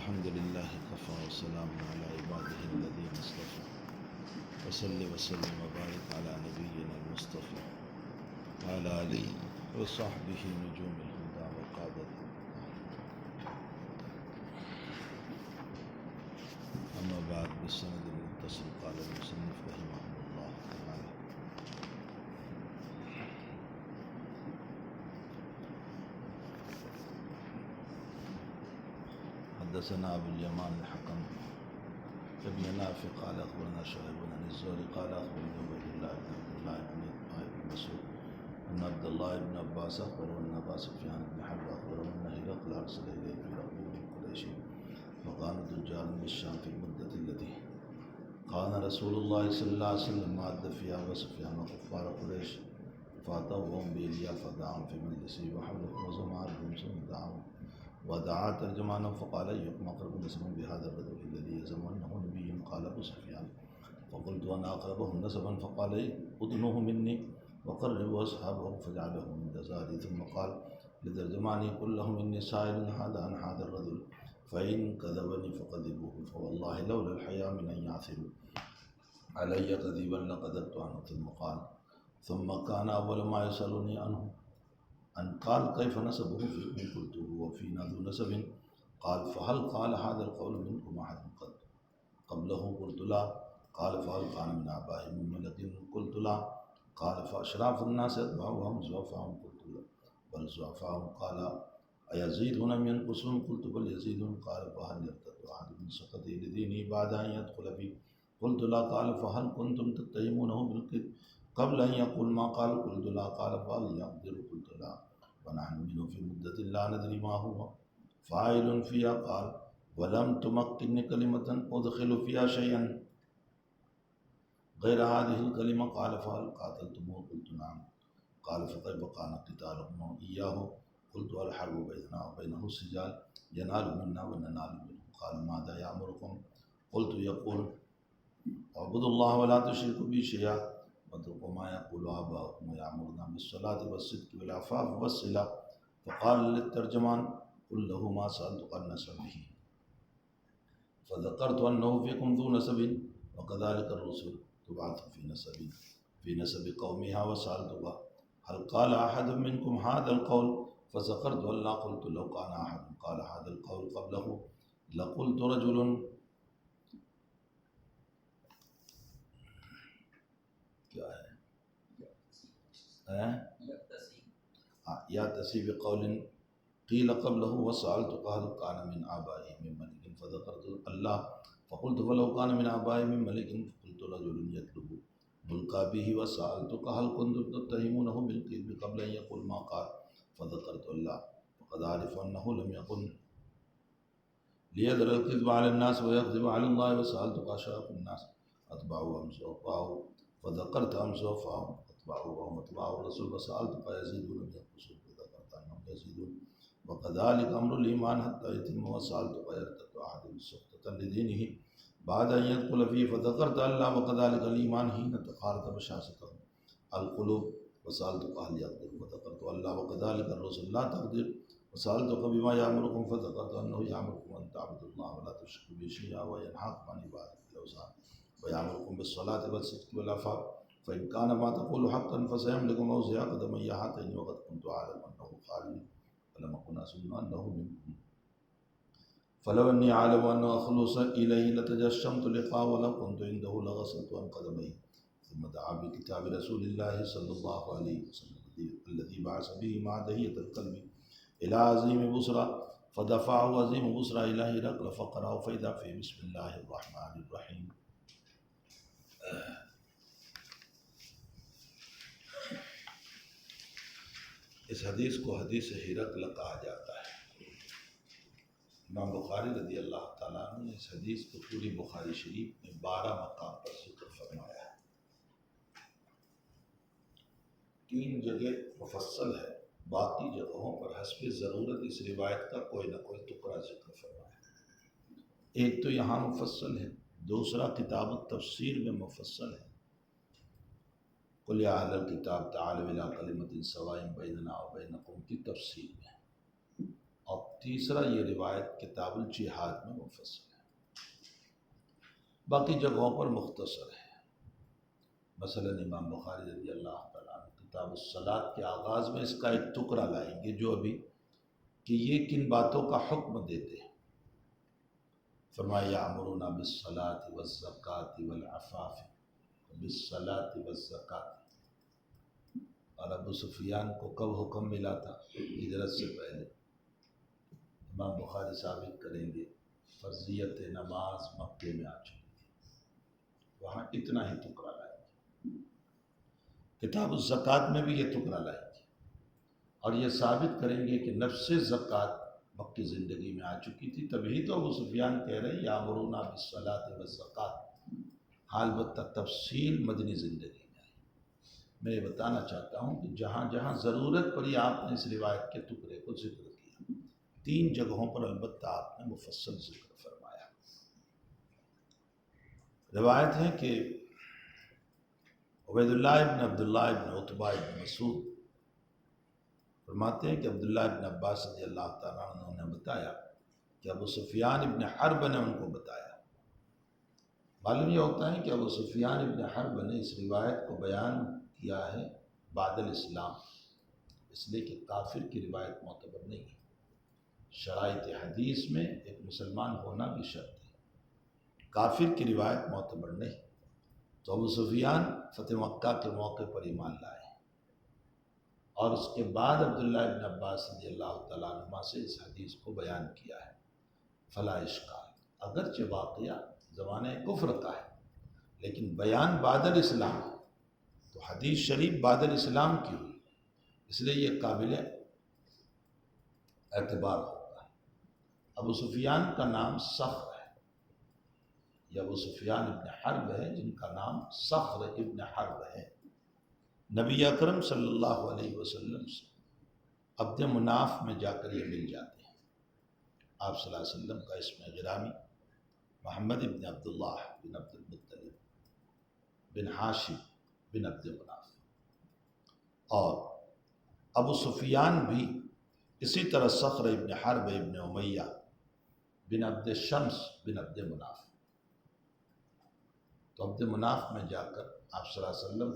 الحمد لله كفى وسلام على عباده الذين اصطفى وصل وسلم وبارك على نبينا المصطفى وعلى آله وصحبه نجوم الهدى وقادة. أما بعد بالسند المتصل قال المصنف رحمه الله تعالى: حدثنا أبو اليمان الحكم ابن نافع قال أخبرنا شعيب عن الزهري قال أخبرني عبيد الله بن مسعود أن عبد الله بن عباس أخبره أن أبا سفيان بن حرب أخبره أن هرقل أرسل إليه في رقب من قريش وكان تجارا بالشام في المدة التي كان رسول الله صلى الله عليه وسلم معد فيها أبا سفيان وكفار قريش فأتوهم بإليا فدعاهم في مجلسه وحولهم وزمارهم ثم دعاهم ودعا ترجمانا فقال: أيكم أقرب نسبا بهذا الرجل الذي يزعم أنه نبي؟ قال أبو سفيان: فقلت أنا أقربهم نسبا. فقال: أدنوه مني وقربوا أصحابه فجعله من دزاري. ثم قال لترجماني: قل لهم إني سائل هذا عن هذا الرجل فإن كذبني فكذبوه، فوالله لولا الحياء من أن يعثروا علي كذبا لقدرت عنه. ثم كان أول ما يسألني عنه أن قال: كيف نسبه فيكم؟ قلت: هو فينا ذو نسب. قال: فهل قال هذا القول منكم أحد قبله؟ قلت: لا. قال: فهل كان من آبائهم من ملك؟ قلت: لا. قال: فأشراف الناس أتباعهم زعفاءهم؟ قلت: لا بل زعفاءهم. قال: أيزيدون أم ينقصون؟ قلت: بل يزيدون. قال: فهل يرتد أحد من سخطه لدينه بعد أن يدخل فيه؟ قلت: لا. قال: فهل كنتم تتهمونه بالكذب قبل أن يقول ما قال؟ قلت: لا. قال: فهل يقدر؟ قلت: لا. ونحن منه في مدة لا ندري ما هو فاعل فيها. قال: ولم تمكنني كلمة أدخل فيها شيئا غير هذه الكلمة. قال: فهل قاتلتموه؟ قلت: نعم. قال: فكيف كان قتالكم إياه؟ قلت: الحرب بيننا وبينه سجال ينال منا وننال منه. قال: ماذا يأمركم؟ قلت: يقول: اعبدوا الله ولا تشركوا به شيئا واتركوا ما يقول آباؤكم ويأمرنا بالصلاة والصدق والعفاف والصلة. فقال للترجمان: قل له ما سألتك عن نسبه فذكرت أنه فيكم ذو نسب وكذلك الرسل تبعث في نسب قومها. وسألتك: هل قال أحد منكم هذا القول؟ فذكرت أن لا. قلت: لو كان أحد قال هذا القول قبله لقلت رجل کیا ہے يأتسي بقول قيل قبله وسألتك هل كان من آبائه من ملك؟ فذكرت الله. فقلت: فلو كان من آبائه من ملك فقلت رجل يطلب ملقى به. وسألتك: هل كنتم تتهمونه بالكذب قبل أن يقول ما قال؟ فذكرت الله. فقد أعرف أنه لم يكن ليدر الكذب على الناس ويكذب على الله. وسألتك: أشراف الناس أتبعوا أم زعفاء؟ فذكرت أم زعفاء أتبعوا وهم أتباع الرسول. وسألتك: يزيدون أم ينقصون؟ فذكرت أنهم يزيدون. وكذلك أمر الإيمان حتى يتم. وسألتك: يرتد أحد سخطة لدينه بعد أن يدخل فيه؟ فذكرت الله. وكذلك الإيمان حين تخالط بشاشته القلوب. وسألتك: هل يقدر؟ فذكرت الله. وكذلك الرسل لا تقدر. وسألتك: بما يأمركم؟ فذكرت أنه يأمركم أن تعبدوا الله ولا تشركوا به شيئا وينهاكم عن عبادة الأوثان ويأمركم بالصلاة والصدق والعفاف. فإن كان ما تقول حقا فسيملك موضع قدمي هاتين. وقد كنت أعلم أنه خالد فلم أكن أظن أنه منكم. فلو أني أعلم أنه أخلص إليه لتجشمت لقاء ولو كنت عنده لغسلت عن قدميه. ثم دعا بكتاب رسول الله صلى الله عليه وسلم الذي بعث به مع دهية القلب إلى عظيم بصرى. فدفعه عظيم بصرى إلى هرقل فقرأه فإذا فيه بسم الله الرحمن الرحيم. اس حدیث کو حدیث ہرقل کہا جاتا ہے۔ امام بخاری رضی اللہ تعالیٰ عنہ نے اس حدیث کو پوری بخاری شریف میں 12 مقام پر ذکر فرمایا ہے۔ 3 جگہ مفصل ہے، باقی جگہوں پر حسب ضرورت اس روایت کا کوئی نہ کوئی ٹکڑا ذکر فرمایا ہے۔ ایک تو یہاں مفصل ہے، دوسرا کتاب التفسیر میں مفصل ہے۔ قل یا اہل الکتاب تعالوا الی کلمۃ سواء بیننا وبینکم کی تفسیر میں، اور تیسرا یہ روایت کتاب الجہاد میں مفصل ہے، باقی جگہوں پر مختصر ہے۔ مثلا امام بخاری رضی اللہ تعالیٰ عنہ کتاب الصلاۃ کے آغاز میں اس کا ایک ٹکڑا لائیں گے جو ابھی کہ یہ کن باتوں کا حکم دیتے ہیں۔ فرمایا یامرون بالصلاۃ والزکاۃ والعفاف بالصلاۃ والزکاۃ۔ اور ابو سفیان کو کب حکم ملا تھا؟ ہجرت سے پہلے۔ امام بخاری ثابت کریں گے فرضیت نماز مکے میں آ چکی تھی، وہاں اتنا ہی ٹکڑا لائیں گے۔ کتاب الزکوٰۃ میں بھی یہ ٹکڑا لائیں گے اور یہ ثابت کریں گے کہ نفس زکوٰۃ مکی زندگی میں آ چکی تھی، تبھی تو ابو سفیان کہہ رہے ہیں یامرون بالصلاۃ والزکاۃ، حال البتہ تفصیل مدنی زندگی میں آئی۔ میں یہ بتانا چاہتا ہوں کہ جہاں جہاں ضرورت پڑی آپ نے اس روایت کے ٹکڑے کو ذکر کیا، 3 جگہوں پر البتہ آپ نے مفصل ذکر فرمایا۔ روایت ہے کہ عبید اللہ ابن عبداللہ ابن عتبہ ابن مسعود فرماتے ہیں کہ عبداللہ ابن عباس رضی اللہ تعالیٰ عنہ نے بتایا کہ ابو سفیان ابن حرب نے ان کو بتایا۔ معلوم یہ ہوتا ہے کہ ابو سفیان ابن حرب نے اس روایت کو بیان کیا ہے بعد الاسلام، اس لیے کہ کافر کی روایت معتبر نہیں ہے۔ شرائط حدیث میں ایک مسلمان ہونا بھی شرط ہے، کافر کی روایت معتبر نہیں۔ تو ابو سفیان فتح مکہ کے موقع پر ایمان لائے اور اس کے بعد عبداللہ ابن عباس رضی اللہ تعالیٰ عنہ سے اس حدیث کو بیان کیا ہے۔ فلا اشکال، اگرچہ واقعہ زمانہ کفر کا ہے لیکن بیان بعد الاسلام ہے، تو حدیث شریف بعد الاسلام کی ہوئی، اس لیے یہ قابل اعتبار ہوگا۔ ابو سفیان کا نام صخر ہے، یہ ابو سفیان ابن حرب ہے جن کا نام صخر ابن حرب ہے۔ نبی اکرم صلی اللہ علیہ وسلم سے عبد مناف میں جا کر یہ مل جاتے ہیں۔ آپ صلی اللہ علیہ وسلم کا اسم غرامی محمد ابن عبداللہ بن عبد المطلب بن ہاشم بن عبد مناف، اور ابو سفیان بھی اسی طرح صخر ابن حرب ابن امیہ بن عبد شمس بن عبد مناف۔ تو عبد مناف میں جا کر آپ صلی اللہ علیہ وسلم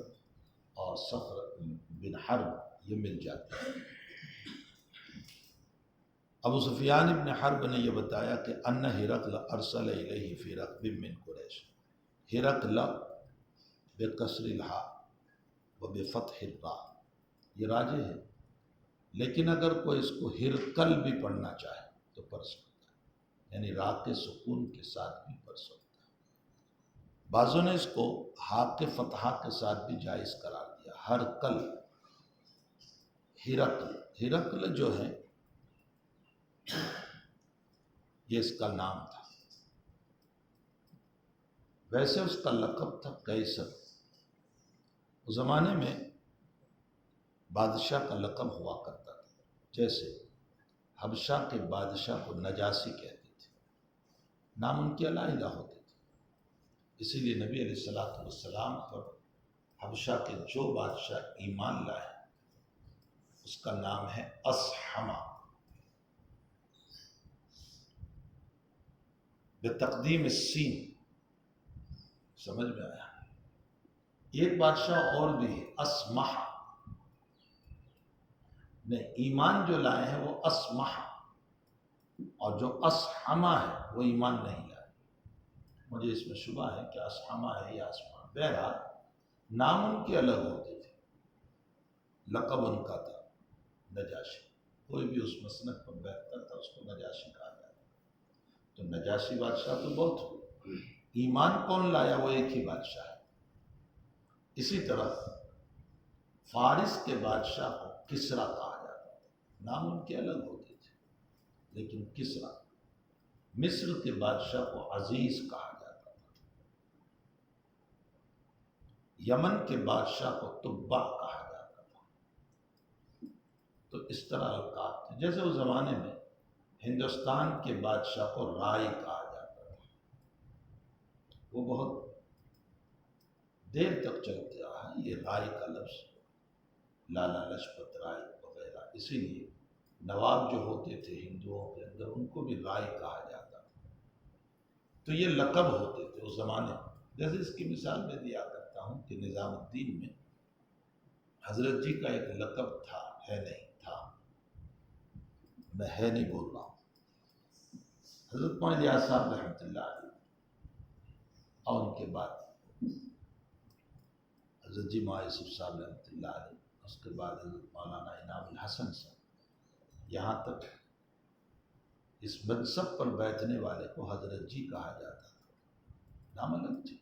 اور صخر بن حرب یہ مل جاتے ہیں۔ ابو سفیان ابن حرب نے یہ بتایا کہ ان ہرقل ارسل الیہ فی رکب من قریش، ہرقل بکسر الہاء و بفتح الراء، یہ راجح ہے لیکن اگر کوئی اس کو ہرقل بھی پڑھنا چاہے تو پڑھ سکتا ہے، یعنی را کے سکون کے ساتھ بھی پڑھ سکتا ہے۔ بعضوں نے اس کو ہا کے فتحہ کے ساتھ بھی جائز قرار دیا، ہرقل ہرقل، ہرقل جو ہے یہ اس کا نام تھا، ویسے اس کا لقب تھا قیصر۔ اس زمانے میں بادشاہ کا لقب ہوا کرتا تھا، جیسے حبشہ کے بادشاہ کو نجاسی کہتے تھے، نام ان کے علیحدہ ہوتے تھے، اسی لیے نبی علیہ السلام پر حبشہ کے جو بادشاہ ایمان لائے اس کا نام ہے اصحمہ، بتقدیم السین۔ سمجھ میں آیا؟ ایک بادشاہ اور بھی ہے اسمح، نہیں، ایمان جو لائے ہیں وہ اسمح، اور جو اصحمہ ہے وہ ایمان نہیں لائے۔ مجھے اس میں شبہ ہے کہ اصحمہ ہے یا اسمح، بہرحال نام ان کے الگ ہوتے تھے، لقب ان کا تھا نجاشی۔ کوئی بھی اس مسند پر بیٹھتا تھا اس کو نجاشی کہا جاتا۔ تو نجاشی بادشاہ تو بہت ہوئے، ایمان کون لایا؟ وہ ایک ہی بادشاہ ہے۔ اسی طرح فارس کے بادشاہ کو کسریٰ کہا جاتا تھا، نام ان کے الگ ہوتے تھے لیکن کسریٰ۔ مصر کے بادشاہ کو عزیز کہا جاتا تھا، یمن کے بادشاہ کو تبع کہا جاتا تھا۔ تو اس طرح القاب تھے، جیسے اس زمانے میں ہندوستان کے بادشاہ کو رائے کہا جاتا تھا، وہ بہت دیر تک چلتے رہا یہ رائے کا لفظ، لالا لجپت رائے وغیرہ، اسی لیے نواب جو ہوتے تھے ہندوؤں کے اندر ان کو بھی رائے کہا جاتا تھا. تو یہ لقب ہوتے تھے اس زمانے میں. جیسے اس کی مثال میں دیا کرتا ہوں کہ نظام الدین میں حضرت جی کا ایک لقب تھا، ہے نہیں تھا، میں ہے نہیں بول رہا ہوں. حضرت مولانا الیاس صاحب رحمۃ اللہ علیہ اور ان کے بعد حضرت جی مولانا یوسف صاحب رحمۃ اللہ علیہ، اس کے بعد حضرت مولانا انعام الحسن صاحب، یہاں تک اس منصب پر بیٹھنے والے کو حضرت جی کہا جاتا تھا، نام الگ تھے.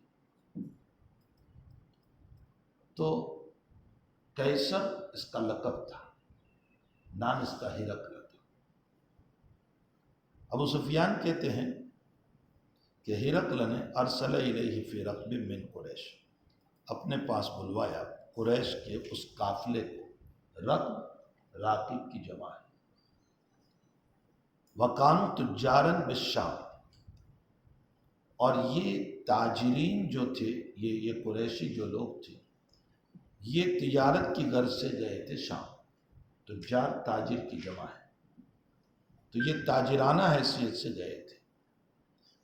تو کیسر اس کا لقب تھا، نام اس کا ہرقل تھا. ابو سفیان کہتے ہیں کہ ہرقل نے ارسل الیہ فی رقب من قریش، اپنے پاس بلوایا قریش کے اس قافلے کو. رقب راقب کی جمع ہے. وَقَانُوا تُجَّارًا بِالشام، اور یہ تاجرین جو تھے، یہ قریشی جو لوگ تھے، یہ تجارت کی غرض سے گئے تھے شام. تجار تاجر کی جمع ہے، تو یہ تاجرانہ حیثیت سے گئے تھے.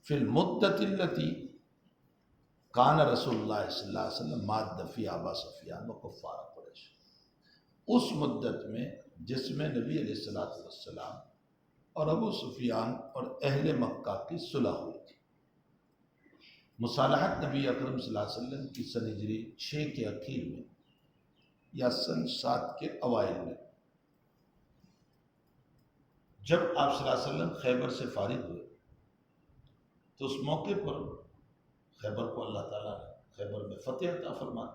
فی المدت التی کان رسول اللہ صلی اللہ علیہ وسلم ماد فی ابا سفیان و کفار قریش، اس مدت میں جس میں نبی علیہ الصلوۃ والسلام اور ابو سفیان اور اہل مکہ کی صلح ہوئی تھی. مصالحت نبی اکرم صلی اللہ علیہ وسلم کی سن ہجری 6 کے اخیر میں یا سن 7 کے اوائل میں، جب آپ صلی اللہ علیہ وسلم خیبر سے فارغ ہوئے تو اس موقع پر خیبر کو اللہ تعالیٰ نے خیبر میں فتح عطا فرما.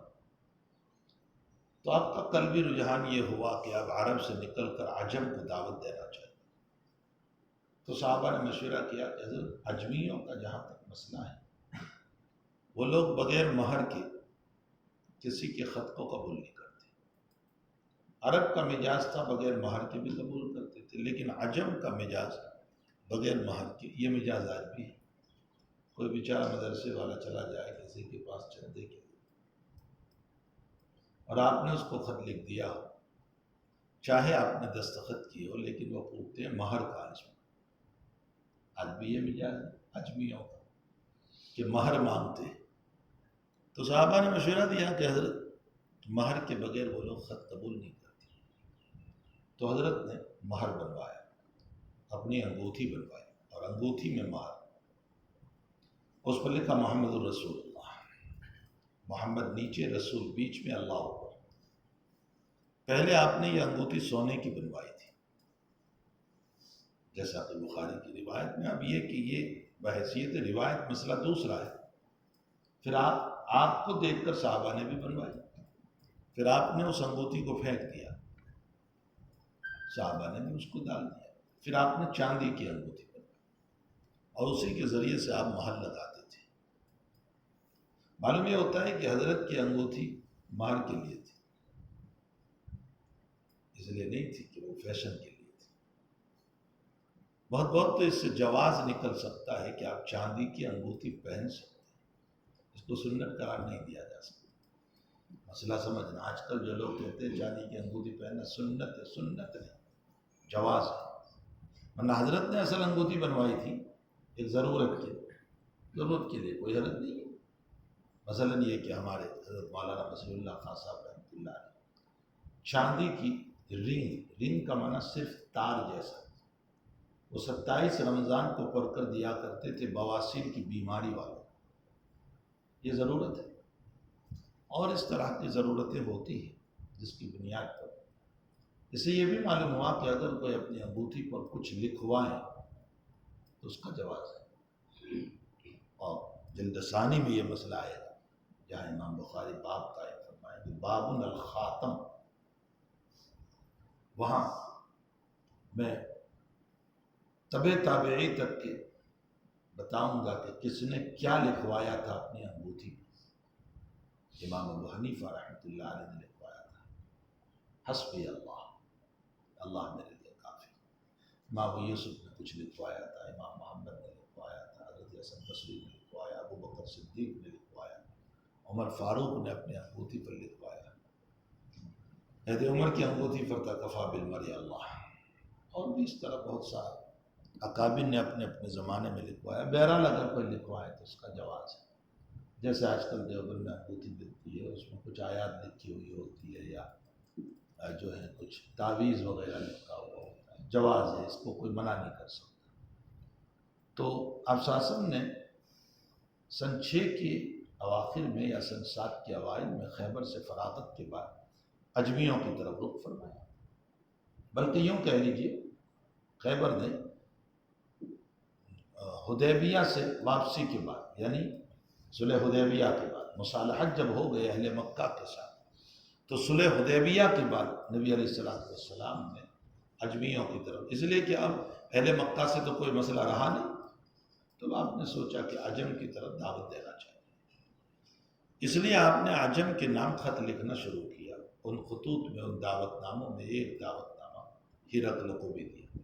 تو آپ کا قلبی رجحان یہ ہوا کہ اب عرب سے نکل کر عجم کو دعوت دینا چاہیے. تو صحابہ نے مشورہ کیا کہ حضرت عجمیوں کا جہاں تک مسئلہ ہے، وہ لوگ بغیر مہر کے کسی کے خط کو قبول نہیں کرتے. عرب کا مجاز تھا بغیر مہر کے بھی قبول کرتے تھے، لیکن عجم کا مجاز بغیر مہر کے، یہ مجاز آج بھی ہے. کوئی بیچارہ مدرسے والا چلا جائے کسی کے پاس چندے کے لیے اور آپ نے اس کو خط لکھ دیا ہو، چاہے آپ نے دستخط کی ہو، لیکن وہ پوچھتے ہیں مہر کا اس میں. آج بھی یہ مجاز ہے اجمیوں کا کہ مہر مانگتے ہیں. تو صحابہ نے مشورہ دیا کہ حضرت مہر کے بغیر وہ لوگ خط قبول نہیں کرتے. تو حضرت نے مہر بنوایا، اپنی انگوٹھی بنوائی اور انگوٹھی میں مہر، اس پر لکھا محمد الرسول اللہ، محمد نیچے رسول بیچ میں اللہ اوپر. پہلے آپ نے یہ انگوٹھی سونے کی بنوائی تھی جیسا کہ بخاری کی روایت میں. اب یہ کہ یہ بحیثیت روایت مسئلہ دوسرا ہے. پھر آپ کو دیکھ کر صحابہ نے بھی بنوائی، پھر آپ نے اس انگوٹھی کو پھینک دیا، صحابہ نے بھی اس کو ڈال دیا. پھر آپ نے چاندی کی انگوٹھی بنوائی اور اسی کے ذریعے سے آپ مہر لگاتے تھے. معلوم یہ ہوتا ہے کہ حضرت کی انگوٹھی مہر کے لیے تھی، اس لیے نہیں تھی کہ وہ فیشن کے لیے تھی. بہت تو اس سے جواز نکل سکتا ہے کہ آپ چاندی کی انگوٹھی پہن سکتے ہیں، اس کو سنت قرار نہیں دیا جا سکتا. مسئلہ سمجھنا، آج کل جو لوگ کہتے ہیں چاندی کی انگوٹھی پہننا سنت ہے، سنت نہیں، جواز ہے. ورنہ حضرت نے اصل انگوٹھی بنوائی تھی ایک ضرورت کے لیے، کوئی حرج نہیں ہے. مثلا یہ کہ ہمارے حضرت مولانا بصیر اللہ خان صاحب رحمۃ اللہ علیہ چاندی کی رنگ کا معنی صرف تار جیسا، وہ 27 رمضان کو پڑھ کر دیا کرتے تھے بواسیر کی بیماری والوں. یہ ضرورت ہے، اور اس طرح کی ضرورتیں ہوتی ہیں جس کی بنیاد پر اس سے یہ بھی معلوم ہوا کہ اگر کوئی اپنی انگوٹھی پر کچھ لکھوائے تو اس کا جواز ہے. اور جلد ثانی میں یہ مسئلہ آئے گا جہاں امام بخاری باب قائم فرمائیں گے باب الخاتم، وہاں میں تبع تابعی تک کے بتاؤں گا کہ کس نے کیا لکھوایا تھا اپنی انگوٹھی پر. امام ابو حنیفہ رحمۃ اللہ علیہ نے لکھوایا تھا حسبی اللہ، اللہ میرے لیے کافی. امام ابو یوسف نے کچھ لکھوایا تھا، امام محمد نے لکھوایا تھا، حضرت حسن بصری نے لکھوایا، ابو بکر صدیق نے لکھوایا، عمر فاروق نے اپنے انگوٹھی پر لکھوایا. حضرت عمر کی انگوٹھی پر تھا کفا بالمرء اللہ، اور بھی اس طرح بہت سارا اکابر نے اپنے اپنے زمانے میں لکھوایا. بہرحال اگر کوئی لکھوائے تو اس کا جواز ہے. جیسے آج کل دیوبند میں انگوٹھی ملتی ہے، اس میں کچھ آیات لکھی ہوئی ہوتی ہے یا جو ہے کچھ تعویذ وغیرہ لکھا ہوا ہوتا ہے، جواز ہے، اس کو کوئی منع نہیں کر سکتا. تو آپ صلی اللہ علیہ وسلم نے سن 6 کے اواخر میں یا سن 7 کے اوائل میں خیبر سے فراغت کے بعد اجمیوں کی طرف رخ فرمایا. بلکہ یوں کہہ لیجئے خیبر نے حدیبیہ سے واپسی کے بعد، یعنی صلح حدیبیہ کے بعد مصالحت جب ہو گئے اہل مکہ کے ساتھ، تو صلح حدیبیہ کے بعد نبی علیہ السلام نے اجمیوں کی طرف، اس لیے کہ اب اہل مکہ سے تو کوئی مسئلہ رہا نہیں، تو آپ نے سوچا کہ عجم کی طرف دعوت دینا چاہیے. اس لیے آپ نے عجم کے نام خط لکھنا شروع کیا. ان خطوط میں، ان دعوت ناموں میں ایک دعوت نامہ ہرقل کو بھی دیا،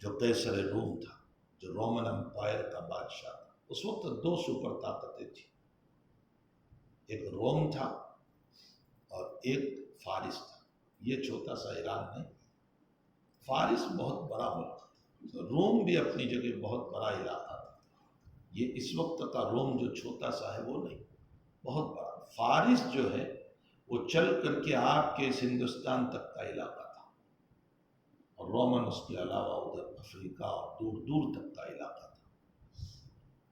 جو قیصر روم تھا، جو رومن امپائر کا بادشاہ تھا. اس وقت 2 سپر طاقتیں تھیں، ایک روم تھا اور ایک فارس تھا. یہ چھوٹا سا ایران نہیں، فارس بہت بڑا ملک تھا، روم بھی اپنی جگہ بہت بڑا علاقہ تھا. یہ اس وقت کا روم جو چھوٹا سا ہے وہ نہیں، بہت بڑا. فارس جو ہے وہ چل کر کے آپ کے اس ہندوستان تک کا علاقہ تھا، اور رومن اس کے علاوہ ادھر افریقہ اور دور دور تک کا علاقہ تھا.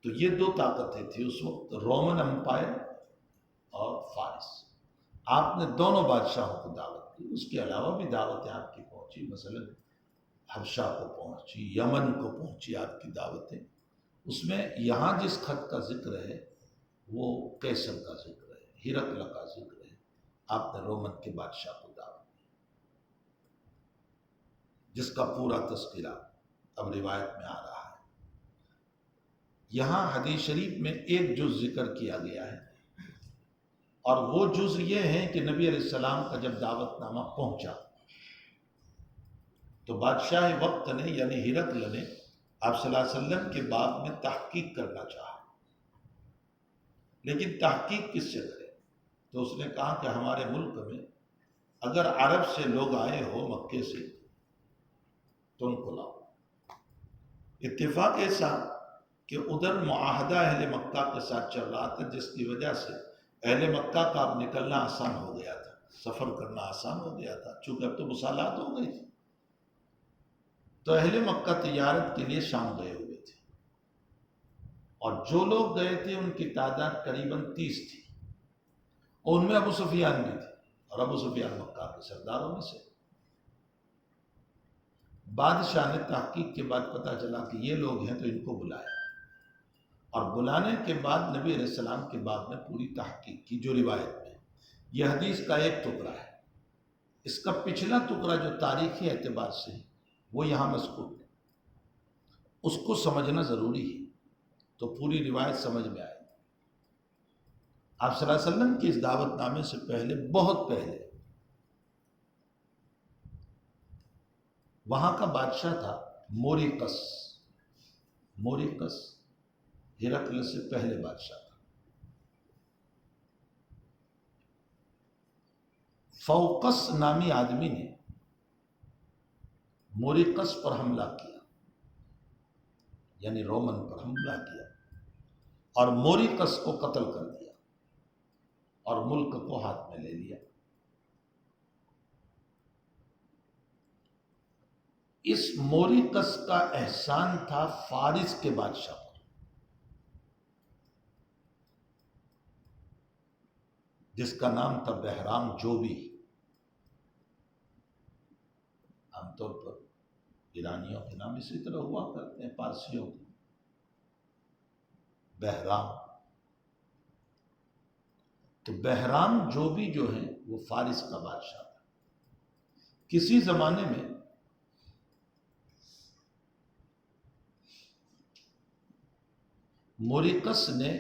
تو یہ 2 طاقتیں تھیں اس وقت، رومن امپائر اور فارس. آپ نے دونوں بادشاہوں کو دعوت دی. اس کے علاوہ بھی دعوتیں آپ کی پہنچی، مثلا حبشہ کو پہنچی، یمن کو پہنچی آپ کی دعوتیں. اس میں یہاں جس خط کا ذکر ہے وہ قیصر کا ذکر ہے، ہرقل کا ذکر ہے. آپ نے رومن کے بادشاہ کو دعوت دی، جس کا پورا تذکرہ اب روایت میں آ رہا ہے. یہاں حدیث شریف میں ایک جز ذکر کیا گیا ہے، اور وہ جز یہ ہے کہ نبی علیہ السلام کا جب دعوت نامہ پہنچا تو بادشاہ وقت نے یعنی ہرقل نے آپ صلی اللہ علیہ وسلم کے باب میں تحقیق کرنا چاہا. لیکن تحقیق کس سے کرے؟ تو اس نے کہا کہ ہمارے ملک میں اگر عرب سے لوگ آئے ہو مکے سے تو ان کو لاؤ. اتفاق ایسا کہ ادھر معاہدہ اہل مکہ کے ساتھ چل رہا تھا، جس کی وجہ سے اہل مکہ کا اب نکلنا آسان ہو گیا تھا، سفر کرنا آسان ہو گیا تھا، چونکہ اب تو مصالحت ہو گئی تھی. تو اہل مکہ تجارت کے لیے شام گئے ہوئے تھے، اور جو لوگ گئے تھے ان کی تعداد قریباً 30 تھی، اور ان میں ابو سفیان بھی تھے، اور ابو سفیان مکہ کے سرداروں میں سے. بادشاہ نے تحقیق کے بعد پتہ چلا کہ یہ لوگ ہیں، تو ان کو بلایا، اور بلانے کے بعد نبی علیہ السلام کے باب میں پوری تحقیق کی. جو روایت میں یہ حدیث کا ایک ٹکڑا ہے، اس کا پچھلا ٹکڑا جو تاریخی اعتبار سے ہے وہ یہاں مذکور ہے، اس کو سمجھنا ضروری ہے تو پوری روایت سمجھ میں آئے. آپ صلی اللہ علیہ وسلم کی اس دعوت نامے سے پہلے، بہت پہلے، وہاں کا بادشاہ تھا موریقس. موریقس ہرقل سے پہلے بادشاہ تھا. فوقس نامی آدمی نے موریقس پر حملہ کیا، یعنی رومن پر حملہ کیا، اور موریقس کو قتل کر دیا اور ملک کو ہاتھ میں لے لیا. اس موریقس کا احسان تھا فارس کے بادشاہ پر، جس کا نام تھا بہرام جوبی. عام طور پر ایرانیوں کے نام اسی طرح ہوا کرتے ہیں، پارسیوں کے بہرام. تو بہرام جوبی جو ہیں وہ فارس کا بادشاہ تھا. کسی زمانے میں موریقس نے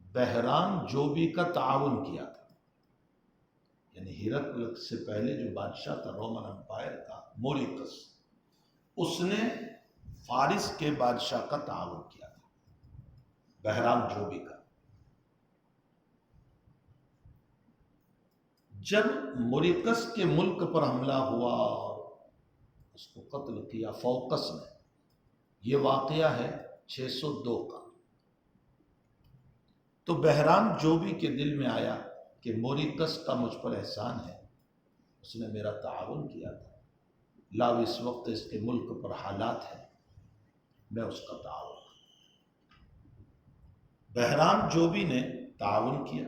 بہرام جوبی کا تعاون کیا تھا، یعنی ہرقل سے پہلے جو بادشاہ تھا رومن امپائر کا موریقس، اس نے فارس کے بادشاہ کا تعاون کیا تھا، بہرام جوبی کا. جب موریقس کے ملک پر حملہ ہوا اور اس کو قتل کیا فوقس نے. یہ واقعہ ہے 602 کا. تو بہرام جوبی کے دل میں آیا کہ موریکس کا مجھ پر احسان ہے، اس نے میرا تعاون کیا تھا، لاؤ اس وقت اس کے ملک پر حالات ہیں، میں اس کا تعاون. بہرام جوبی نے تعاون کیا،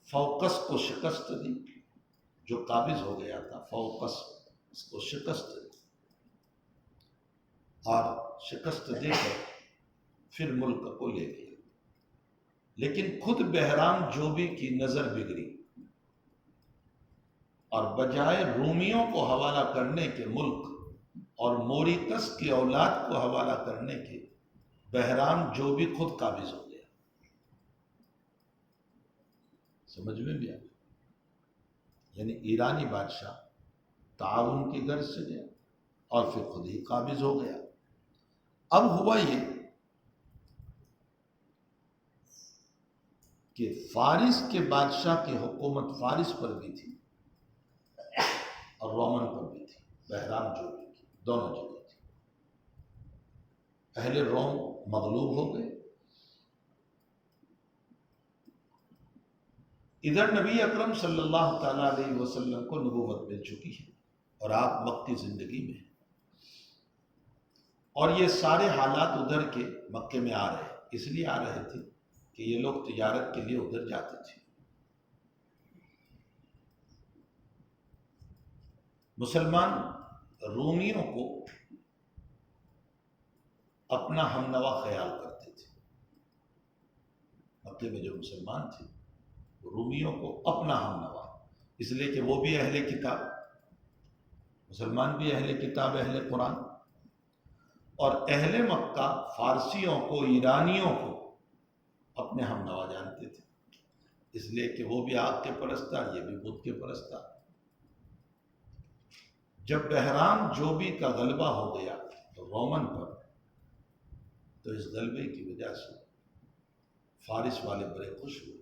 فوقس کو شکست دی، جو قابض ہو گیا تھا فوقس اس کو شکست دی، اور شکست دے کر پھر ملک کو لے گیا. لیکن خود بہرام جوبی کی نظر بگڑی، اور بجائے رومیوں کو حوالہ کرنے کے ملک اور موریکس کی اولاد کو حوالہ کرنے کے، بہرام جوبی خود قابض ہو گیا. سمجھ میں بھی آیا؟ یعنی ایرانی بادشاہ تعاون کی غرض سے گیا اور پھر خود ہی قابض ہو گیا. اب ہوا یہ کہ فارس کے بادشاہ کی حکومت فارس پر بھی تھی اور رومن پر بھی تھی، بہرام جوبی کی دونوں جگہ تھی. اہل روم مغلوب ہو گئے. ادھر نبی اکرم صلی اللہ تعالیٰ علیہ وسلم کو نبوت مل چکی ہے اور آپ مکی زندگی میں ہیں، اور یہ سارے حالات ادھر کے مکے میں آ رہے ہیں. اس لیے آ رہے تھے کہ یہ لوگ تجارت کے لیے ادھر جاتے تھے. مسلمان رومیوں کو اپنا ہم نوا خیال کرتے تھے. مکے میں جو مسلمان تھے وہ رومیوں کو اپنا ہم نوا، اس لیے کہ وہ بھی اہل کتاب، مسلمان بھی اہل کتاب اہل قرآن، اور اہل مکہ فارسیوں کو ایرانیوں کو اپنے ہم نوا جانتے تھے، اس لیے کہ وہ بھی آگ کے پرستار، یہ بھی بت کے پرستار. جب بہرام جوبی کا غلبہ ہو گیا تو رومن پر، تو اس غلبے کی وجہ سے فارس والے بڑے خوش ہوئے.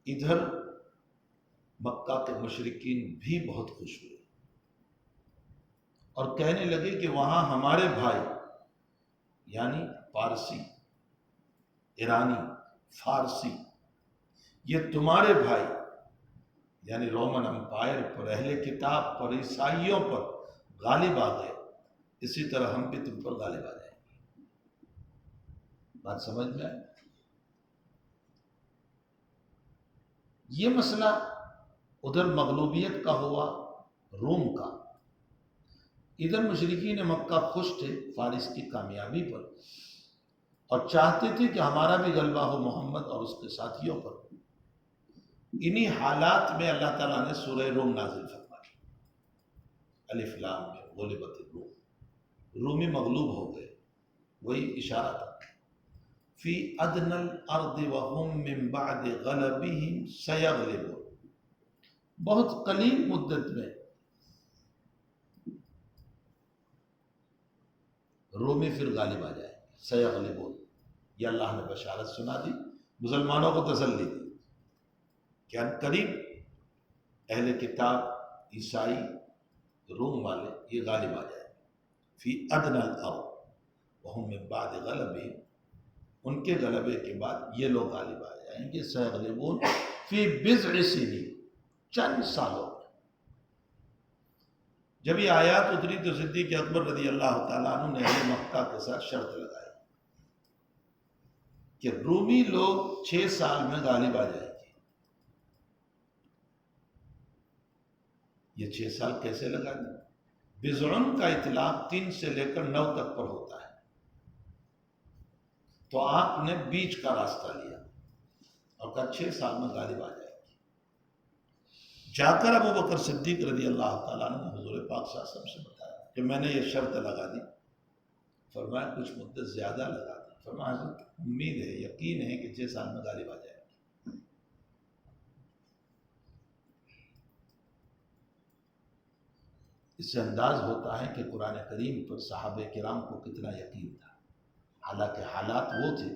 ادھر مکہ کے مشرکین بھی بہت خوش ہوئے اور کہنے لگے کہ وہاں ہمارے بھائی، یعنی پارسی، ایرانی، فارسی، یہ تمہارے بھائی یعنی رومن امپائر پر، اہل کتاب پر، عیسائیوں پر غالب آ گئے، اسی طرح ہم بھی تم پر غالب آ جائیں گے. بات سمجھ میں آئے؟ یہ مسئلہ ادھر مغلوبیت کا ہوا روم کا. ادھر مشرکین مکہ خوش تھے فارس کی کامیابی پر اور چاہتے تھے کہ ہمارا بھی غلبہ ہو محمد اور اس کے ساتھیوں پر. انہی حالات میں اللہ تعالیٰ نے سورہ روم نازل فرمائی. الف لام میں غلبت الروم، رومی مغلوب ہو گئے، وہی اشارہ تھا. فی ادنی الارض وهم من بعد غلبهم سیغلبون، بہت قلیل مدت میں رومی پھر غالب آ جائے. سیغلبون، یہ اللہ نے بشارت سنا دی، مسلمانوں کو تسلی دی کہ ان قریب اہل کتاب عیسائی روم والے یہ غالب آ جائے. فی ادنی الارض وهم من بعد غلبهم، ان کے غلبے کے بعد یہ لوگ غالب آ جائیں گے. سیغلبون فی بضع سنین، چند سالوں میں. جب یہ آیات اتری تو صدیق اکبر رضی اللہ تعالیٰ عنہ نے اہل مکہ کے ساتھ شرط لگائی کہ رومی لوگ 6 سال میں غالب آ جائیں گے. یہ 6 سال کیسے لگا دیں؟ بضع کا اطلاق 3 سے لے کر 9 تک پر ہوتا ہے، تو آپ نے بیچ کا راستہ لیا اور کہا 6 سال میں غالب آ جائے گی. جا کر ابو بکر صدیق رضی اللہ تعالیٰ عنہ نے حضور پاک صلی اللہ علیہ وسلم سے بتایا کہ میں نے یہ شرط لگا دی. فرمایا کچھ مدت زیادہ لگا دی. فرمایا حضرت امید ہے، یقین ہے کہ 6 سال میں غالب آ جائے گی. اس سے انداز ہوتا ہے کہ قرآن کریم پر صحابہ کرام کو کتنا یقین تھا، حالانکہ حالات وہ تھے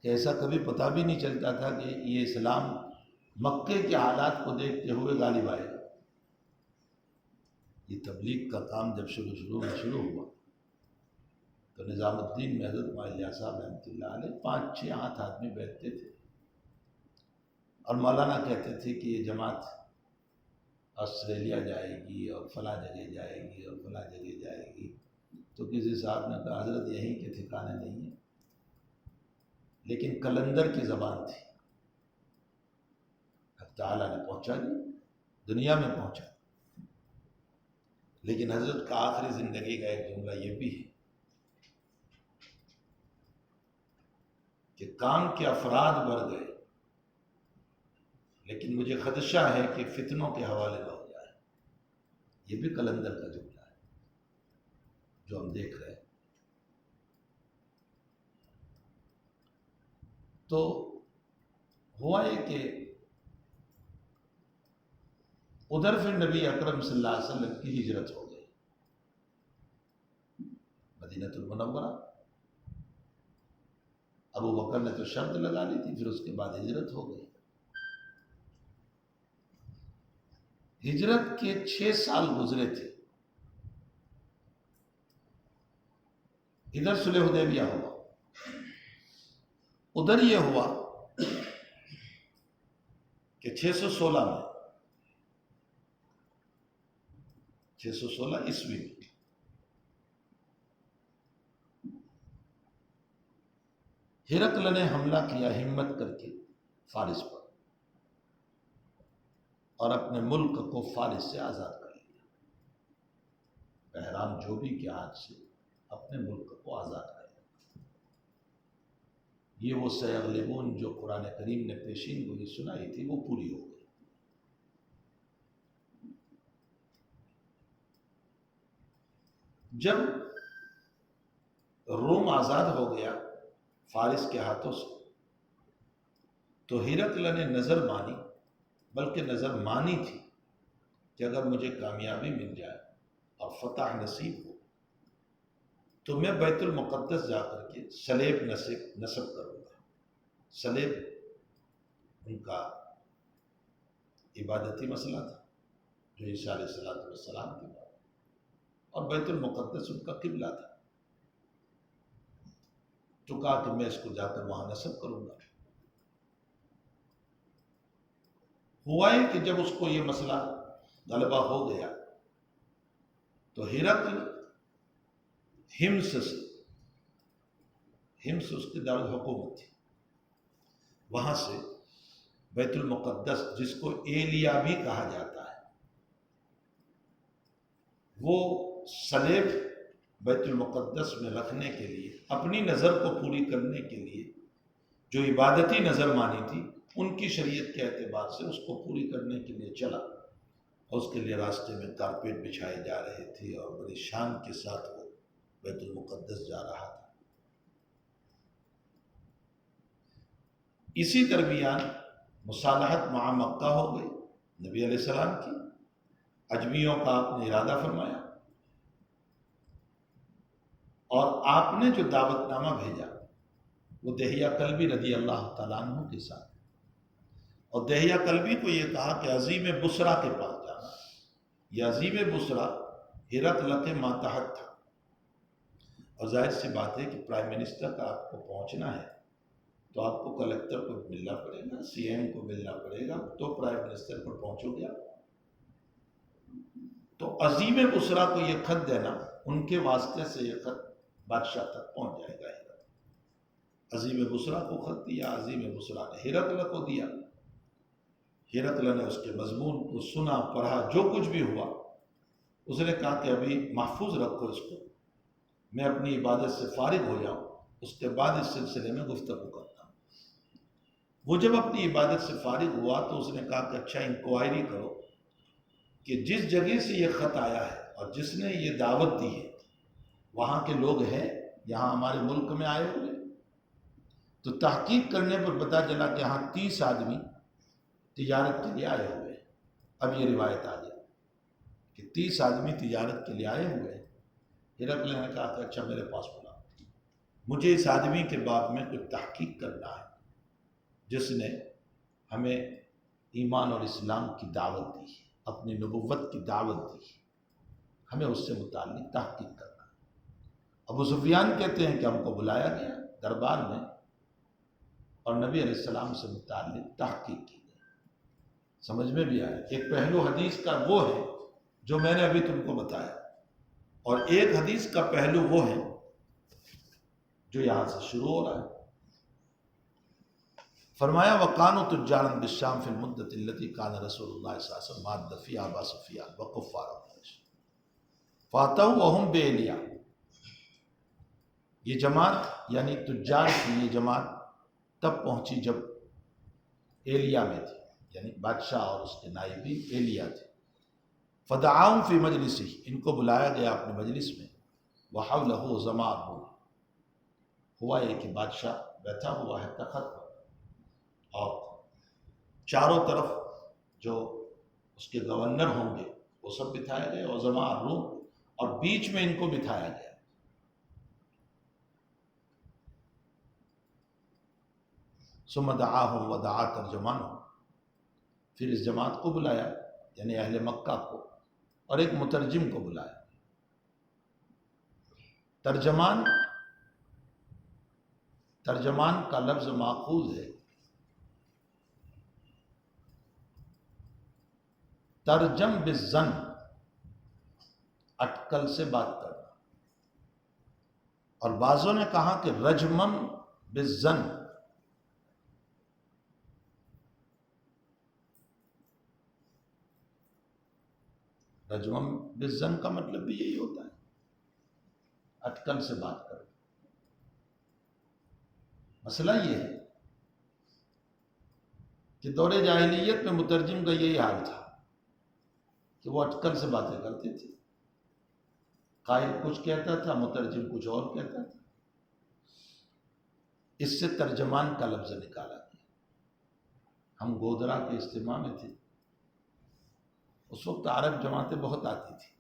کہ ایسا کبھی پتہ بھی نہیں چلتا تھا کہ یہ اسلام مکے کے حالات کو دیکھتے ہوئے غالب آئے گا. یہ تبلیغ کا کام جب شروع ہوا تو نظام الدین میں حضرت معلیہ صاحب رحمۃ اللہ علیہ 5-6 8 آدمی بیٹھتے تھے اور مولانا کہتے تھے کہ یہ جماعت آسٹریلیا جائے گی اور فلاں جگہ جائے گی اور فلاں جگہ جائے گی، تو کسی صاحب نے کہا حضرت یہیں کے ٹھکانے نہیں ہیں، لیکن کلندر کی زبان تھی، حق تعالیٰ نے پہنچا دی، دنیا میں پہنچا۔ لیکن حضرت کا آخری زندگی کا ایک جملہ یہ بھی ہے کہ کام کے افراد بڑھ گئے، لیکن مجھے خدشہ ہے کہ فتنوں کے حوالے نہ ہو جائے۔ یہ بھی کلندر کا جملہ ہے جو ہم دیکھ رہے ہیں۔ تو ہوا یہ کہ ادھر پھر نبی اکرم صلی اللہ علیہ وسلم کی ہجرت ہو گئی مدینہ المنورہ۔ ابو بکر نے تو شرط لگا لی تھی، پھر اس کے بعد ہجرت ہو گئی۔ ہجرت کے 6 سال گزرے تھے، ادھر صلح حدیبیہ ہوا، ادھر یہ ہوا کہ 616 عیسوی میں ہرقل نے حملہ کیا ہمت کر کے فارس پر، اور اپنے ملک کو فارس سے آزاد کر لیا۔ بحرام جو بھی کے ہاتھ سے اپنے ملک کو آزاد کر لیا۔ یہ وہ سیغلبون جو قرآن کریم نے پیشین گوئی سنائی تھی وہ پوری ہو گئی۔ جب روم آزاد ہو گیا فارس کے ہاتھوں سے، تو ہرقل نے نظر مانی، بلکہ نظر مانی تھی کہ اگر مجھے کامیابی مل جائے اور فتح نصیب ہو تو میں بیت المقدس جا کر کے صلیب نصب کروں گا۔ صلیب ان کا عبادتی مسئلہ تھا جو عیسیٰ علیہ السلام کی بات، اور بیت المقدس ان کا قبلہ تھا، تو کہا کہ میں اس کو جا کر وہاں نصب کروں گا۔ ہوا ہے کہ جب اس کو یہ مسئلہ غلبہ ہو گیا تو ہرقل ہمس اس کی دارالحکومت تھی، وہاں سے بیت المقدس جس کو ایلیا بھی کہا جاتا ہے، وہ صلیب بیت المقدس میں رکھنے کے لیے، اپنی نظر کو پوری کرنے کے لیے جو عبادتی نظر مانی تھی ان کی شریعت کے اعتبار سے اس کو پوری کرنے کے لیے چلا، اور اس کے لیے راستے میں کارپیٹ بچھائے جا رہے تھے اور بڑی شان کے ساتھ وہ بیت المقدس جا رہا تھا۔ اسی درمیان مصالحت مع مکہ ہو گئی نبی علیہ السلام کی، اجمیوں کا آپ نے ارادہ فرمایا، اور آپ نے جو دعوت نامہ بھیجا وہ دہیہ کلبی رضی اللہ تعالیٰ عنہ کے ساتھ، اور دہیہ کلبی کو یہ کہا کہ عظیم بصرہ کے پاس جانا۔ یہ عظیم بصرہ ہرقل کے ماتحت تھا، اور ظاہر سی بات ہے کہ پرائم منسٹر کا آپ کو پہنچنا ہے تو آپ کو کلیکٹر کو ملنا پڑے گا، سی ایم کو ملنا پڑے گا، تو پرائم منسٹر پر پہنچو گیا۔ تو عظیم بصرہ کو یہ خط دینا، ان کے واسطے سے یہ خط بادشاہ تک پہنچ جائے گا۔ عظیم بصرہ کو خط دیا، عظیم بصرہ نے ہرقل کو دیا، ہرقل نے اس کے مضمون کو سنا، پڑھا، جو کچھ بھی ہوا اس نے کہا کہ ابھی محفوظ رکھو اس کو، میں اپنی عبادت سے فارغ ہو جاؤں، اس کے بعد اس سلسلے میں گفتگو کرتا ہوں۔ وہ جب اپنی عبادت سے فارغ ہوا تو اس نے کہا کہ اچھا انکوائری کرو کہ جس جگہ سے یہ خط آیا ہے اور جس نے یہ دعوت دی ہے وہاں کے لوگ ہیں یہاں ہمارے ملک میں آئے ہوئے؟ تو تحقیق کرنے پر پتہ چلا کہ یہاں 30 آدمی تجارت کے لیے آئے ہوئے ہیں۔ اب یہ روایت آ گئی کہ 30 آدمی تجارت کے لیے آئے ہوئے ہیں۔ ہرقل نے کہا کہ اچھا میرے پاس بلاؤ، مجھے اس آدمی کے باب میں کچھ تحقیق کرنا ہے جس نے ہمیں ایمان اور اسلام کی دعوت دی ہے، اپنی نبوت کی دعوت دی ہے۔ ہمیں اس سے متعلق تحقیق کرنا ہے۔ ابو سفیان کہتے ہیں کہ ہم کو بلایا گیا دربار میں اور نبی علیہ السلام سے متعلق تحقیق کی گئی۔ سمجھ میں بھی آیا، ایک پہلو حدیث کا وہ ہے جو میں نے ابھی تم کو بتایا، اور ایک حدیث کا پہلو وہ ہے جو یہاں سے شروع ہو رہا ہے۔ فرمایا وَقَانُوا تُجَّارًا بِالشَّامِ فِي الْمُدَّةِ الَّتِي كَانَ رَسُولُ اللَّهِ صلی اللہ علیہ وسلم مَادَّ فِيهَا أَبَا سُفْيَانَ وَكُفَّارَ قُرَيْشٍ فَأَتَوْا وَهُمْ بِإِلْيَا۔ یہ جماعت یعنی تجار کی یہ جماعت تب پہنچی جب ایلیا میں تھی، یعنی بادشاہ اور اس کے نائب بھی ایلیا تھے۔ فَدَعَاهُمْ فِي مَجْلِسِهِ، ان کو بلایا گیا اپنے مجلس میں۔ وَحَوْلَهُ زَمَانُ، ہوا یہ کہ بادشاہ بیٹھا ہوا ہے تخت پر، اور چاروں طرف جو اس کے گورنر ہوں گے وہ سب بٹھائے گئے، اور زماں الروم، اور بیچ میں ان کو بٹھایا گیا۔ ثم دعاهم ودعا ترجمانهم، پھر اس جماعت کو بلایا یعنی اہل مکہ کو، اور ایک مترجم کو بلایا۔ ترجمان کا لفظ ماخوذ ہے ترجم بالزن، اٹکل سے بات کرنا، اور بعضوں نے کہا کہ رجمم بالزن، رجمم بالزن کا مطلب بھی یہی ہوتا ہے، اٹکل سے بات کرنا۔ مسئلہ یہ ہے کہ دور جاہلیت میں مترجم کا یہی حال تھا کہ وہ اٹکل سے باتیں کرتے تھے، قائل کچھ کہتا تھا، مترجم کچھ اور کہتا تھا، اس سے ترجمان کا لفظ نکالا گیا۔ ہم گودرا کے اجتماع میں تھے، اس وقت عرب جماعتیں بہت آتی تھی،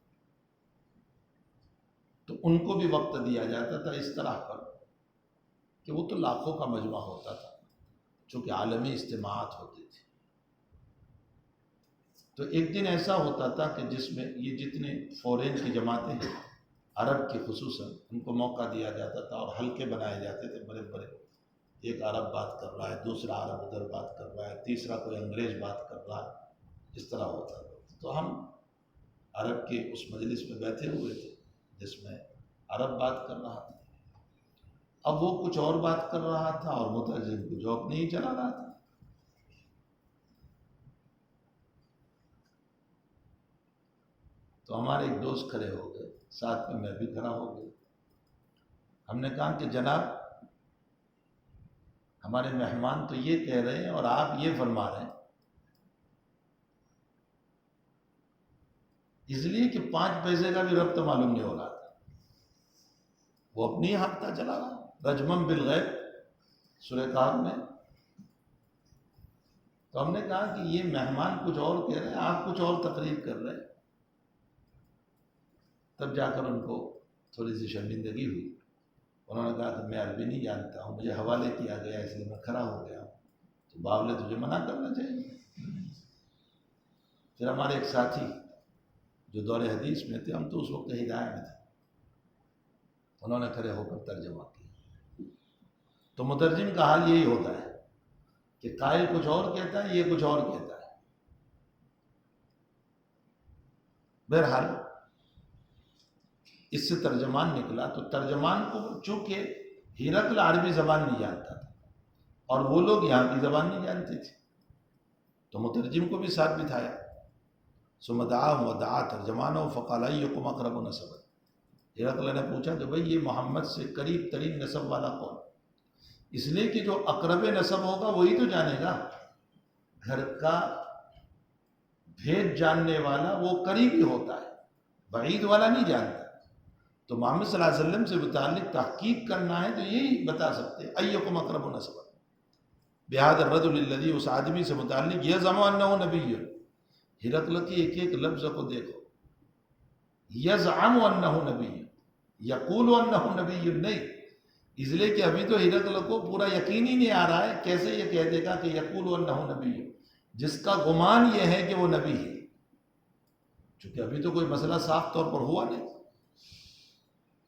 تو ان کو بھی وقت دیا جاتا تھا اس طرح پر کہ وہ تو لاکھوں کا مجمع ہوتا تھا، چونکہ عالمی اجتماعات ہوتی تھی۔ تو ایک دن ایسا ہوتا تھا کہ جس میں یہ جتنے فورین کی جماعتیں ہیں عرب کی خصوصاً، ان کو موقع دیا جاتا تھا اور حلقے بنائے جاتے تھے بڑے بڑے، ایک عرب بات کر رہا ہے، دوسرا عرب ادھر بات کر رہا ہے، تیسرا کوئی انگریز بات کر رہا ہے، اس طرح ہوتا تھا۔ تو ہم عرب کے اس مجلس میں بیٹھے ہوئے تھے جس میں عرب بات کر رہا تھا، اب وہ کچھ اور بات کر رہا تھا اور مترجم کچھ اور نہیں چلا رہا تھا۔ تو ہمارے ایک دوست کھڑے ہو گئے، ساتھ میں بھی کھڑا ہو گیا۔ ہم نے کہا کہ جناب ہمارے مہمان تو یہ کہہ رہے ہیں اور آپ یہ فرما رہے ہیں، اس لیے کہ 5 پیسے کا بھی ربط معلوم نہیں ہو رہا تھا، وہ اپنی ہفتہ چلا رہا، رجمم بالغیب سورہ کہف میں۔ تو ہم نے کہا کہ یہ مہمان کچھ اور کہہ رہے ہیں، آپ کچھ اور تقریر کر رہے ہیں۔ تب جا کر ان کو تھوڑی سی شرمندگی ہوئی، انہوں نے کہا کہ میں عربی نہیں جانتا ہوں، مجھے حوالے کیا گیا اس لیے میں کھڑا ہو گیا ہوں، تو باولے تجھے منع کرنا چاہیے۔ پھر ہمارے ایک ساتھی جو دور حدیث میں تھے، ہم تو اس وقت ہدایہ میں تھے، انہوں نے کھڑے ہو کر ترجمہ کیا۔ تو مترجم کا حال یہی ہوتا ہے کہ قائل کچھ اور کہتا ہے، یہ کچھ اور کہتا ہے۔ بہرحال اس سے ترجمان نکلا، تو ترجمان کو چونکہ ہرقل عربی زبان نہیں جانتا تھا اور وہ لوگ یہاں کی زبان نہیں جانتے تھے، تو مترجم کو بھی ساتھ بٹھایا۔ ثم دعاهم ودعا ترجمانه فقال ايكم اقرب نسبا، ہرقل نے پوچھا کہ بھئی یہ محمد سے قریب ترین نسب والا کون؟ اس لیے کہ جو اقرب نسب ہوگا وہی تو جانے گا، گھر کا بھید جاننے والا وہ قریب ہی ہوتا ہے، بعید والا نہیں جانتا۔ تو محمد صلی اللہ علیہ وسلم سے متعلق تحقیق کرنا ہے تو یہی بتا سکتے ہیں، ایکم اقرب نسبا بہذا الرجل الذی، اس آدمی سے متعلق یزعم انہ نبی، ہرقل کی ایک ایک لفظ کو دیکھو، یزعم انہ نبی، یقول انہ نبی نہیں، اس لیے کہ ابھی تو ہرقل کو پورا یقین ہی نہیں آ رہا ہے، کیسے یہ کہہ دے گا کہ یقول انہ نبی، جس کا گمان یہ ہے کہ وہ نبی ہے۔ چونکہ ابھی تو کوئی مسئلہ صاف طور پر ہوا نہیں.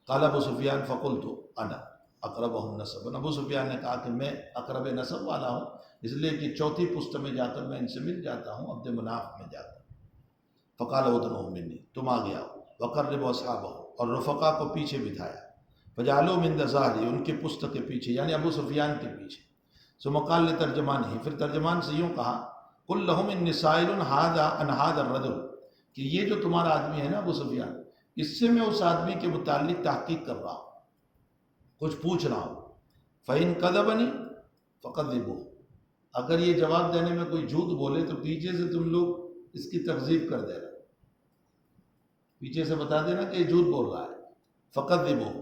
قال ابو سفیان فقلت انا اقربهم نسبا، ابو سفیان نے کہا کہ میں اقرب نسب والا ہوں، اس لیے کہ چوتھی پشت میں جا کر میں ان سے مل جاتا ہوں، عبد مناف میں جا کر. فقال ادنوه منی، تم آ گیا. وقرب اصحابہ، اور رفقا کو پیچھے بٹھایا. فجعلوا من ظہری، ان کے پشت کے پیچھے یعنی ابو سفیان کے پیچھے. ثم قال لترجمان ہی، پھر ترجمان سے یوں کہا قل لهم انی سائل هذا عن هذا الرجل، کہ یہ جو تمہارا آدمی ہے نا ابو سفیان، اس سے میں اس آدمی کے متعلق تحقیق کر رہا ہوں، کچھ پوچھ رہا ہوں. فَإِن كَذَبَنِي فَكَذِّبُوهُ، اگر یہ جواب دینے میں کوئی جھوٹ بولے تو پیچھے سے تم لوگ اس کی تکذیب کر دینا، پیچھے سے بتا دینا کہ یہ جھوٹ بول رہا ہے. فَكَذِّبُوهُ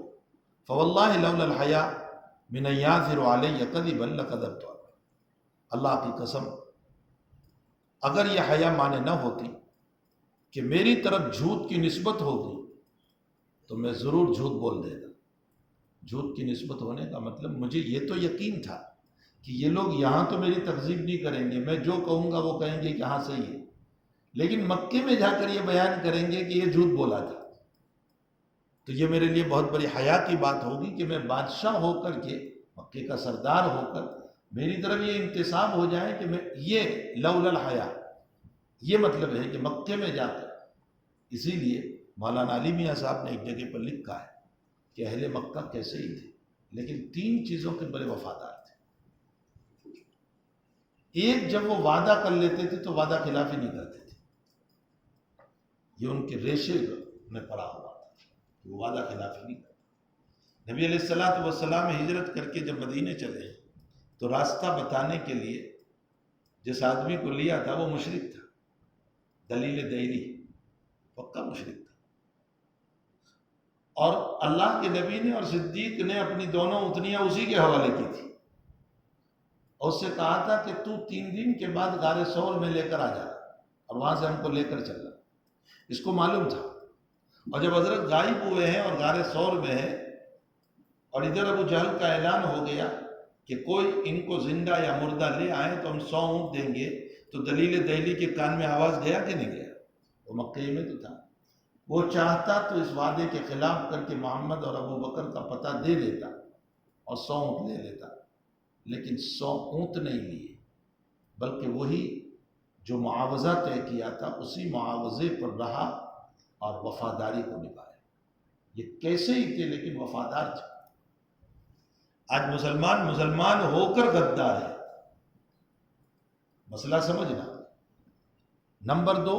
فَوَاللَّهِ لَوْلَا الْحَيَاءُ مِنْ أَنْ يَعْذِرُ عَلَيَّ كَذِبًا لَكَذَبْتُ عَلَيْهِ، اللہ کی قسم اگر یہ حیا مانے نہ ہوتی کہ میری طرف جھوٹ کی نسبت ہوگی تو میں ضرور جھوٹ بول دیتا. جھوٹ کی نسبت ہونے کا مطلب مجھے یہ تو یقین تھا کہ یہ لوگ یہاں تو میری تکذیب نہیں کریں گے، میں جو کہوں گا وہ کہیں گے کہ ہاں صحیح ہے، لیکن مکے میں جا کر یہ بیان کریں گے کہ یہ جھوٹ بولا تھا. تو یہ میرے لیے بہت بڑی حیا کی بات ہوگی کہ میں بادشاہ ہو کر کے، مکے کا سردار ہو کر میری طرف یہ انتساب ہو جائے کہ میں یہ لولا الحیا، یہ مطلب ہے کہ مکے میں جا کر. اسی لیے مولانا علی میاں صاحب نے ایک جگہ پر لکھا ہے کہ اہل مکہ کیسے ہی تھے لیکن تین چیزوں کے بڑے وفادار تھے. ایک، جب وہ وعدہ کر لیتے تھے تو وعدہ خلافی نہیں کرتے تھے، یہ ان کے ریشے میں پڑا ہوا تھا کہ وہ وعدہ خلافی نہیں کرتے. نبی علیہ السلام ہجرت کر کے جب مدینے چلے تو راستہ بتانے کے لیے جس آدمی کو لیا تھا وہ مشرک تھا، دلیل دیلی، پکا مشرک تھا. اور اللہ کے نبی نے اور صدیق نے اپنی دونوں اتنیاں اسی کے حوالے کی تھی اور اس سے کہا تھا کہ تو 3 دن کے بعد غار ثور میں لے کر آ جا اور وہاں سے ہم کو لے کر چلنا. اس کو معلوم تھا. اور جب حضرت غائب ہوئے ہیں اور غار ثور میں ہے اور ادھر ابو جہل کا اعلان ہو گیا کہ کوئی ان کو زندہ یا مردہ لے آئے تو ہم 100 اونٹ دیں گے، تو دلیل دہلی کے کان میں آواز گیا کہ نہیں گیا؟ وہ مکے میں تو تھا. وہ چاہتا تو اس وعدے کے خلاف کر کے محمد اور ابو بکر کا پتہ دے دیتا اور 100 اونٹ لے لیتا، لیکن 100 اونٹ نہیں لیے بلکہ وہی جو معاوضہ طے کیا تھا اسی معاوضے پر رہا اور وفاداری کو نبھایا. یہ کیسے ہی تھے لیکن وفادار تھے. آج مسلمان ہو کر غدار ہے، مسئلہ سمجھنا. نمبر 2،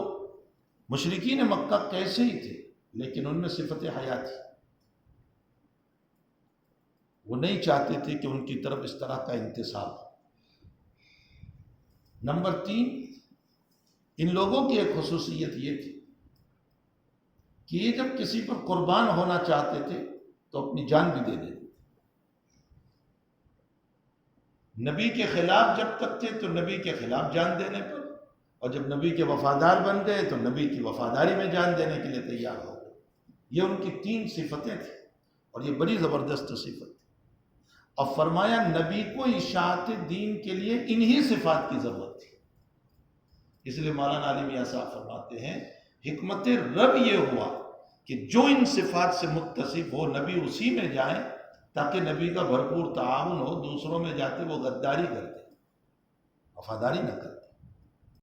مشرکین مکہ کیسے ہی تھے لیکن ان میں صفت حیا تھی، وہ نہیں چاہتے تھے کہ ان کی طرف اس طرح کا انتساب ہو. نمبر 3، ان لوگوں کی ایک خصوصیت یہ تھی کہ یہ جب کسی پر قربان ہونا چاہتے تھے تو اپنی جان بھی دے دیتے. نبی کے خلاف جب تک تھے تو نبی کے خلاف جان دینے پر، اور جب نبی کے وفادار بن گئے تو نبی کی وفاداری میں جان دینے کے لیے تیار ہو گئے. یہ ان کی 3 صفتیں تھیں اور یہ بڑی زبردست صفت تھی. اور فرمایا نبی کو اشاعت دین کے لیے انہی صفات کی ضرورت تھی. اس لیے مولانا علی میاں صاحب فرماتے ہیں حکمت رب یہ ہوا کہ جو ان صفات سے متصف ہو نبی اسی میں جائیں تاکہ نبی کا بھرپور تعاون ہو. دوسروں میں جاتے وہ غداری کرتے، وفاداری نہ کرتے.